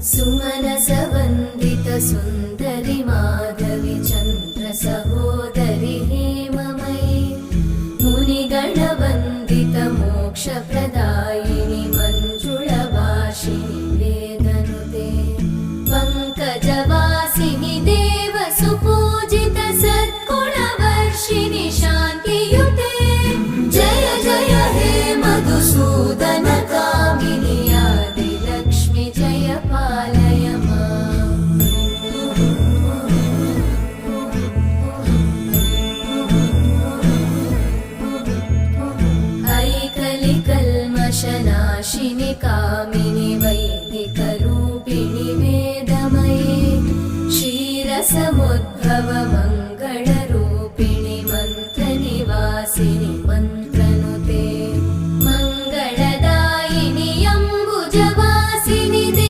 सुमनसवन्दित सुन्दरि माधवि चन्द्र सहोदरि हेममयि मुनिगणवन्दित मोक्षप्रदायिनि मञ्जुळभाषिणि वेदनुते पङ्कजवासिनि देवसुपूजित सद्गुणवर्षिणि शान्ति